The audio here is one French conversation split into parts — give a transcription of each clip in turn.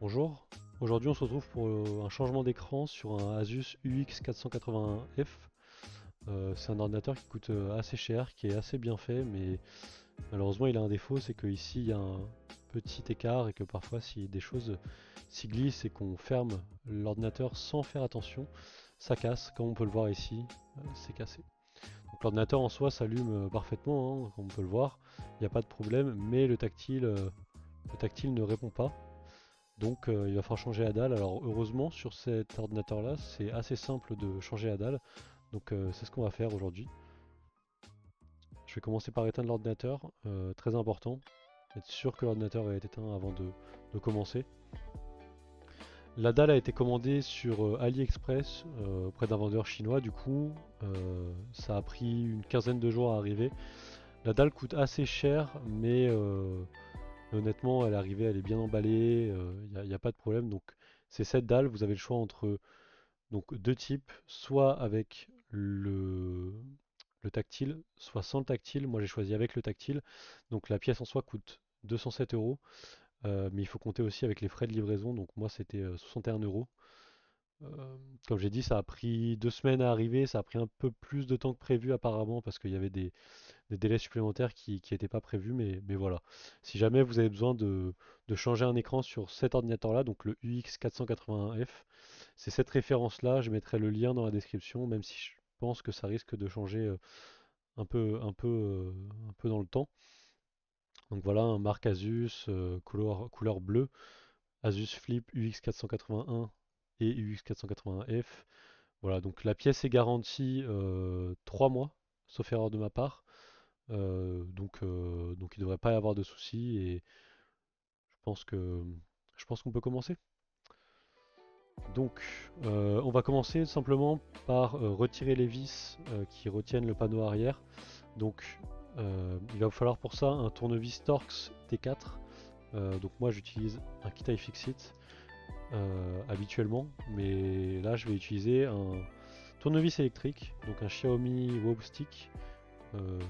Bonjour, aujourd'hui on se retrouve pour un changement d'écran sur un Asus UX 481F. C'est un ordinateur qui coûte assez cher, qui est assez bien fait, mais malheureusement il a un défaut, c'est qu'ici il y a un petit écart et que parfois si des choses s'y glissent et qu'on ferme l'ordinateur sans faire attention, ça casse, comme on peut le voir ici, c'est cassé. Donc l'ordinateur en soi s'allume parfaitement, hein, comme on peut le voir, il n'y a pas de problème, mais le tactile ne répond pas. Donc il va falloir changer la dalle. Alors heureusement sur cet ordinateur là c'est assez simple de changer la dalle. Donc c'est ce qu'on va faire aujourd'hui. Je vais commencer par éteindre l'ordinateur, très important. Être sûr que l'ordinateur est éteint avant de commencer. La dalle a été commandée sur AliExpress auprès d'un vendeur chinois. Du coup ça a pris une quinzaine de jours à arriver. La dalle coûte assez cher mais honnêtement elle est arrivée, elle est bien emballée, il n'y a pas de problème. Donc c'est cette dalle, vous avez le choix entre donc deux types, soit avec le tactile, soit sans le tactile. Moi j'ai choisi avec le tactile. Donc la pièce en soi coûte 207 euros, mais il faut compter aussi avec les frais de livraison. Donc moi c'était 61 euros. Comme j'ai dit, ça a pris 2 semaines à arriver, ça a pris un peu plus de temps que prévu apparemment parce qu'il y avait des délais supplémentaires qui n'étaient pas prévus, mais voilà. Si jamais vous avez besoin de changer un écran sur cet ordinateur-là, donc le UX 481F, c'est cette référence-là, je mettrai le lien dans la description, même si je pense que ça risque de changer un peu dans le temps. Donc voilà, un marque Asus, couleur bleue, Asus Flip UX 481 et UX 481F. Voilà, donc la pièce est garantie 3 mois, sauf erreur de ma part. Donc il ne devrait pas y avoir de soucis et je pense que je pense qu'on peut commencer. Donc on va commencer simplement par retirer les vis qui retiennent le panneau arrière. Donc il va vous falloir pour ça un tournevis Torx T4. Donc moi j'utilise un Kit iFixit habituellement, mais là je vais utiliser un tournevis électrique, donc un Xiaomi Wobstick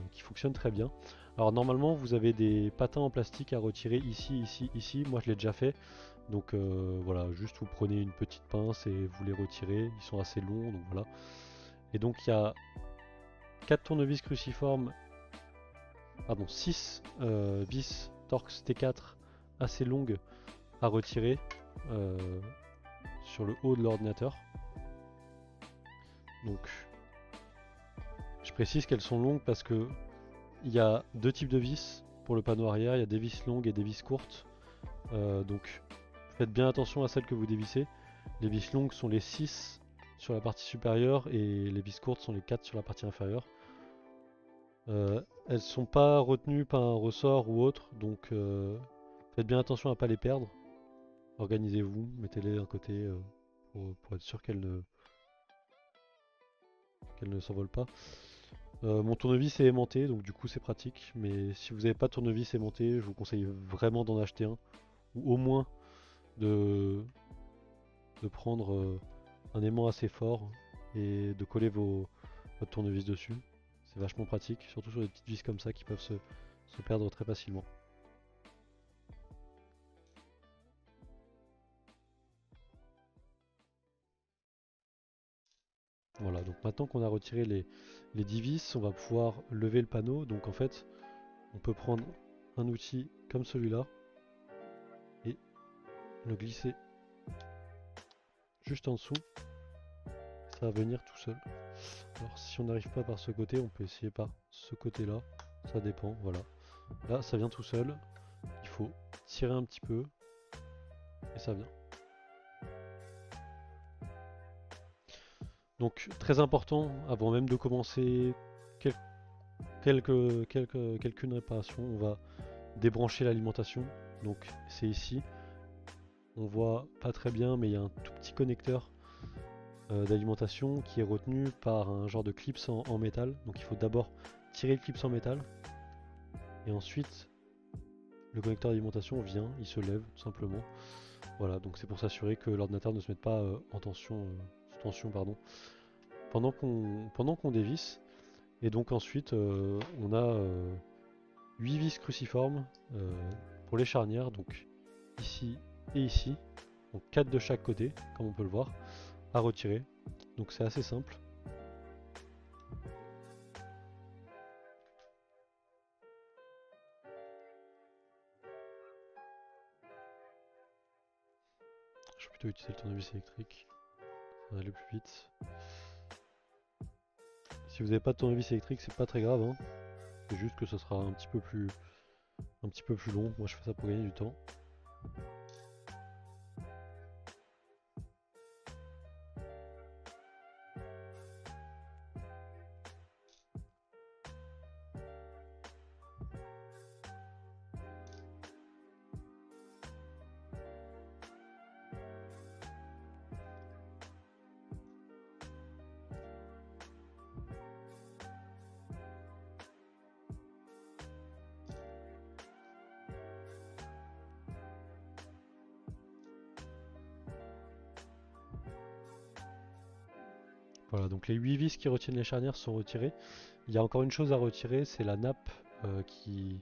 qui fonctionne très bien. Alors normalement vous avez des patins en plastique à retirer ici, ici, ici. Moi je l'ai déjà fait. Donc voilà, juste vous prenez une petite pince et vous les retirez. Ils sont assez longs, donc voilà. Et donc il y a 4 tournevis cruciformes, pardon, 6 vis Torx T4 assez longues à retirer euh, sur le haut de l'ordinateur. Donc je précise qu'elles sont longues parce que il y a deux types de vis pour le panneau arrière. Il y a des vis longues et des vis courtes. Donc faites bien attention à celles que vous dévissez. Les vis longues sont les 6 sur la partie supérieure et les vis courtes sont les 4 sur la partie inférieure. Elles sont pas retenues par un ressort ou autre, donc faites bien attention à ne pas les perdre. Organisez-vous, mettez-les d'un côté pour être sûr qu'elles ne s'envolent pas. Mon tournevis est aimanté, donc du coup c'est pratique, mais si vous n'avez pas de tournevis aimanté, je vous conseille vraiment d'en acheter un, ou au moins de, de prendre un aimant assez fort et de coller votre tournevis dessus. C'est vachement pratique, surtout sur des petites vis comme ça qui peuvent se perdre très facilement. Voilà, donc maintenant qu'on a retiré les 10 vis, on va pouvoir lever le panneau. Donc en fait, on peut prendre un outil comme celui-là et le glisser juste en dessous. Ça va venir tout seul. Alors si on n'arrive pas par ce côté, on peut essayer par ce côté-là. Ça dépend, voilà. Là, ça vient tout seul. Il faut tirer un petit peu et ça vient. Donc très important, avant même de commencer quelqu'une réparation, on va débrancher l'alimentation. Donc c'est ici. On voit pas très bien, mais il y a un tout petit connecteur d'alimentation qui est retenu par un genre de clips en métal. Donc il faut d'abord tirer le clips en métal et ensuite le connecteur d'alimentation vient, il se lève tout simplement. Voilà, donc c'est pour s'assurer que l'ordinateur ne se mette pas en tension, sous tension pardon, pendant qu'on dévisse. Et donc ensuite on a 8 vis cruciformes pour les charnières, donc ici et ici. donc 4 de chaque côté, comme on peut le voir, à retirer. Donc c'est assez simple. Je vais plutôt utiliser le tournevis électrique, ça va aller plus vite. Si vous n'avez pas de tournevis électrique, c'est pas très grave, hein. C'est juste que ce sera un petit peu plus long. Moi je fais ça pour gagner du temps. Voilà, donc les 8 vis qui retiennent les charnières sont retirées. Il y a encore une chose à retirer, c'est la nappe qui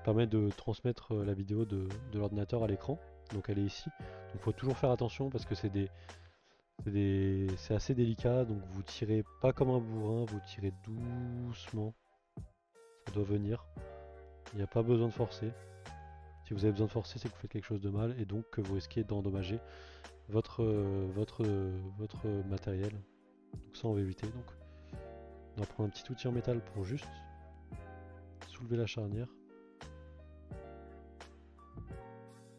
permet de transmettre la vidéo de l'ordinateur à l'écran. Donc elle est ici. Donc il faut toujours faire attention parce que c'est assez délicat. Donc vous tirez pas comme un bourrin, vous tirez doucement. Ça doit venir. Il n'y a pas besoin de forcer. Si vous avez besoin de forcer, c'est que vous faites quelque chose de mal et donc que vous risquez d'endommager votre matériel. Donc ça on va éviter. Donc on va prendre un petit outil en métal pour juste soulever la charnière.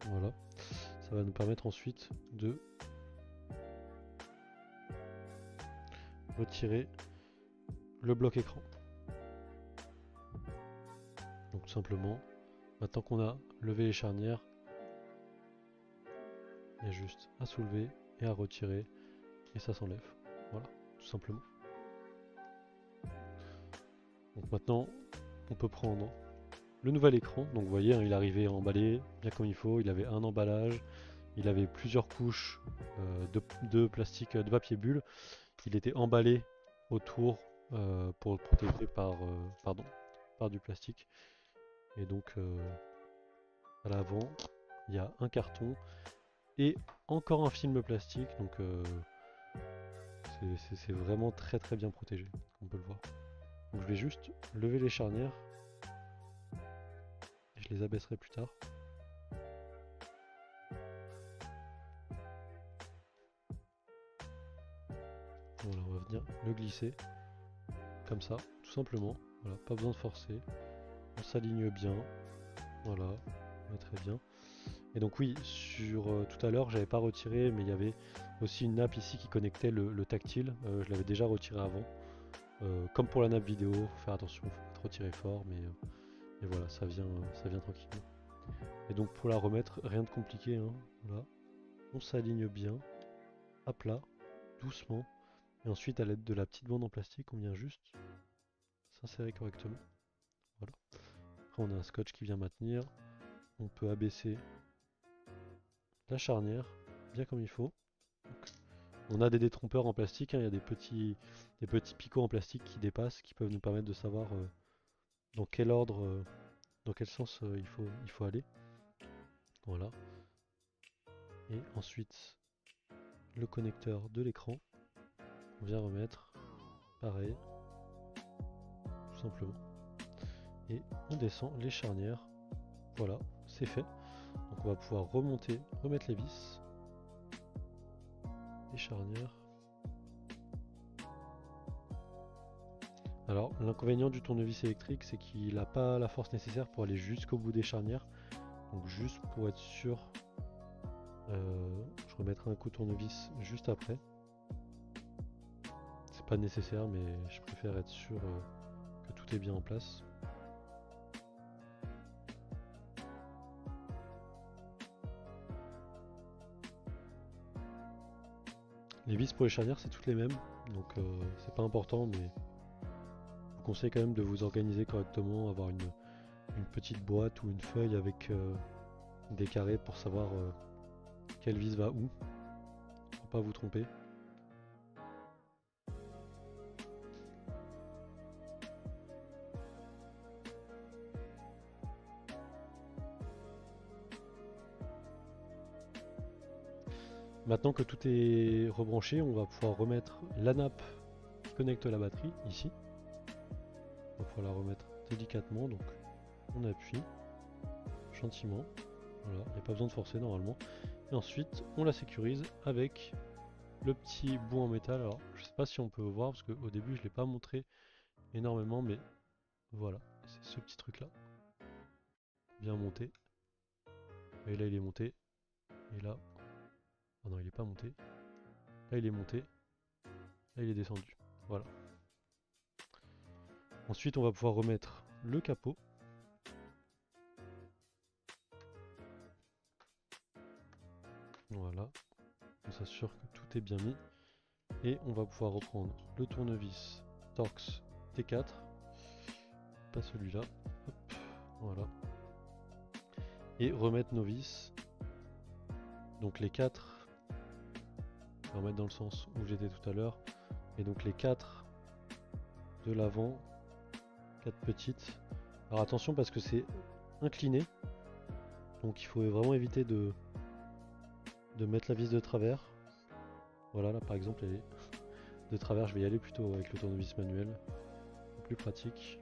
Voilà. Ça va nous permettre ensuite de retirer le bloc écran. Donc tout simplement, maintenant qu'on a levé les charnières, il y a juste à soulever et à retirer et ça s'enlève. Voilà, tout simplement. Donc maintenant, on peut prendre le nouvel écran. Donc vous voyez, hein, il arrivait emballé bien comme il faut. Il avait un emballage, il avait plusieurs couches de plastique, de papier bulle. Il était emballé autour pour le protéger par du plastique. Et donc à l'avant, il y a un carton et encore un film plastique. Donc c'est vraiment très très bien protégé, on peut le voir. Donc je vais juste lever les charnières et je les abaisserai plus tard. Voilà, on va venir le glisser comme ça, tout simplement. Voilà, pas besoin de forcer. On s'aligne bien. Voilà, très bien. Et donc oui, sur tout à l'heure, j'avais pas retiré, mais il y avait aussi une nappe ici qui connectait le tactile. Je l'avais déjà retiré avant. Comme pour la nappe vidéo, faut faire attention, faut pas retirer fort, mais voilà, ça vient tranquillement. Et donc pour la remettre, rien de compliqué, hein. Voilà. On s'aligne bien, à plat, doucement, et ensuite à l'aide de la petite bande en plastique, on vient juste s'insérer correctement. Voilà. Après on a un scotch qui vient maintenir. On peut abaisser la charnière bien comme il faut. Donc, on a des détrompeurs en plastique, hein, il y a des petits picots en plastique qui dépassent, qui peuvent nous permettre de savoir dans quel ordre, dans quel sens il faut aller. Voilà. Et ensuite, le connecteur de l'écran, on vient remettre, pareil, tout simplement. Et on descend les charnières. Voilà, c'est fait. Donc on va pouvoir remettre les vis, les charnières. Alors l'inconvénient du tournevis électrique, c'est qu'il n'a pas la force nécessaire pour aller jusqu'au bout des charnières. Donc juste pour être sûr, je remettrai un coup de tournevis juste après. C'est pas nécessaire, mais je préfère être sûr que tout est bien en place. Les vis pour les charnières, c'est toutes les mêmes, donc c'est pas important, mais je vous conseille quand même de vous organiser correctement, avoir une petite boîte ou une feuille avec des carrés pour savoir quelle vis va où, pour pas vous tromper. Maintenant que tout est rebranché, on va pouvoir remettre la nappe qui connecte la batterie ici. On va pouvoir la remettre délicatement, donc on appuie gentiment. Voilà, il n'y a pas besoin de forcer normalement. Et ensuite, on la sécurise avec le petit bout en métal. Alors, je sais pas si on peut voir parce qu'au début, je ne l'ai pas montré énormément, mais voilà, c'est ce petit truc là, bien monté. Et là, il est monté. Et là, oh non, il n'est pas monté. Là, il est monté. Là, il est descendu. Voilà. Ensuite, on va pouvoir remettre le capot. Voilà. On s'assure que tout est bien mis. Et on va pouvoir reprendre le tournevis Torx T4. Pas celui-là. Voilà. Et remettre nos vis. Donc les 4. Je vais remettre dans le sens où j'étais tout à l'heure. Et donc les 4 de l'avant. 4 petites. Alors attention parce que c'est incliné. Donc il faut vraiment éviter de mettre la vis de travers. Voilà, là par exemple elle est de travers, je vais y aller plutôt avec le tournevis manuel. Plus pratique.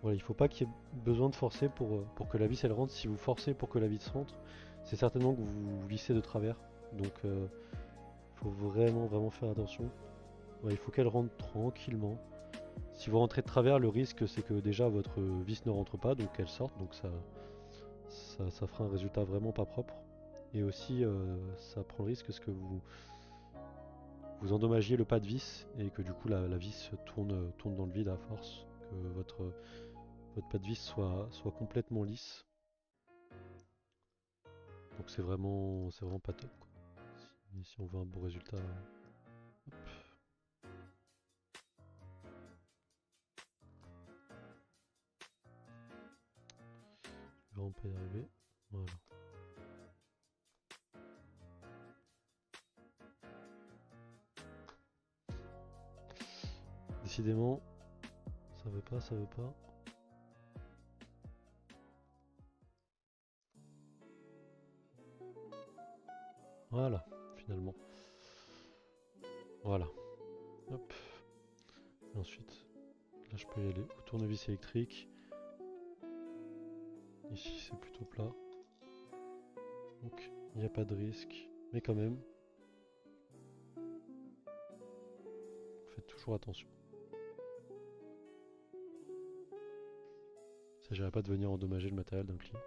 Voilà, il ne faut pas qu'il y ait besoin de forcer pour que la vis elle rentre. Si vous forcez pour que la vis rentre, c'est certainement que vous vissez de travers. Donc il faut vraiment faire attention. Ouais, il faut qu'elle rentre tranquillement. Si vous rentrez de travers, le risque c'est que déjà votre vis ne rentre pas, donc qu'elle sorte, donc ça fera un résultat vraiment pas propre. Et aussi ça prend le risque que vous endommagiez le pas de vis et que du coup la vis tourne dans le vide à force, que votre pas de vis soit complètement lisse. Donc c'est vraiment pas top, quoi. Si on veut un bon résultat. Hop. Je vais vraiment pas y arriver. Voilà. Décidément, ça veut pas, ça veut pas. Voilà, finalement. Voilà. Hop. Et ensuite, là je peux y aller au tournevis électrique. Ici c'est plutôt plat. Donc il n'y a pas de risque. Mais quand même, faites toujours attention. Il ne s'agirait pas de venir endommager le matériel d'un client.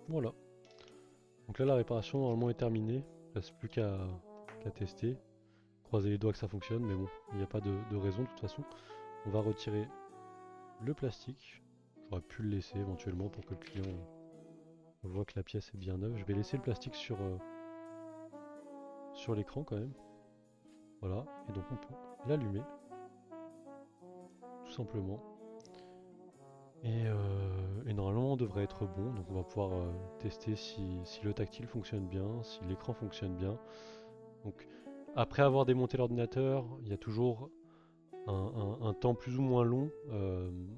Voilà. Donc là la réparation normalement est terminée. Il ne reste plus qu'à tester. Croiser les doigts que ça fonctionne, mais bon, il n'y a pas de raison de toute façon. On va retirer le plastique. J'aurais pu le laisser éventuellement pour que le client voit que la pièce est bien neuve. Je vais laisser le plastique sur l'écran quand même. Voilà, et donc on peut l'allumer, tout simplement. Et normalement on devrait être bon, donc on va pouvoir tester si le tactile fonctionne bien, si l'écran fonctionne bien. Donc après avoir démonté l'ordinateur, il y a toujours un temps plus ou moins long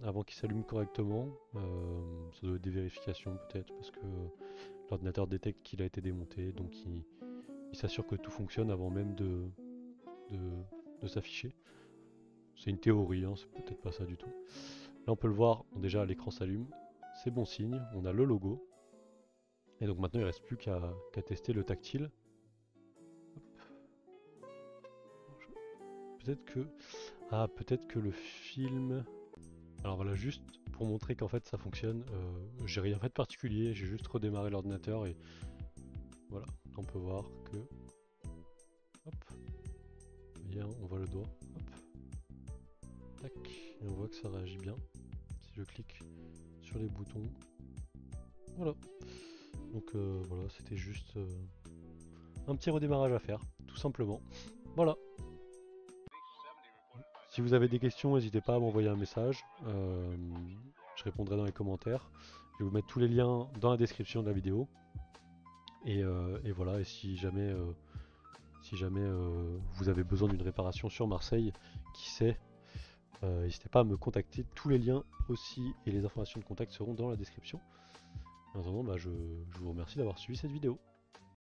avant qu'il s'allume correctement. Ça doit être des vérifications peut-être parce que l'ordinateur détecte qu'il a été démonté, donc il s'assure que tout fonctionne avant même de s'afficher. C'est une théorie, hein, c'est peut-être pas ça du tout. Là on peut le voir, déjà l'écran s'allume, c'est bon signe, on a le logo. Et donc maintenant il ne reste plus qu'à tester le tactile. Peut-être que... Ah, peut-être que le film... Alors voilà, juste pour montrer qu'en fait ça fonctionne, j'ai rien fait de particulier, j'ai juste redémarré l'ordinateur et voilà, on peut voir que... Hop, bien, on voit le doigt, hop, tac, et on voit que ça réagit bien. Si je clique sur les boutons, Voilà. Donc voilà, c'était juste un petit redémarrage à faire, tout simplement. Voilà. Si vous avez des questions, n'hésitez pas à m'envoyer un message. Je répondrai dans les commentaires. Je vais vous mettre tous les liens dans la description de la vidéo. Et voilà, et si jamais vous avez besoin d'une réparation sur Marseille, qui sait, n'hésitez pas à me contacter. Tous les liens aussi et les informations de contact seront dans la description. En attendant, je vous remercie d'avoir suivi cette vidéo.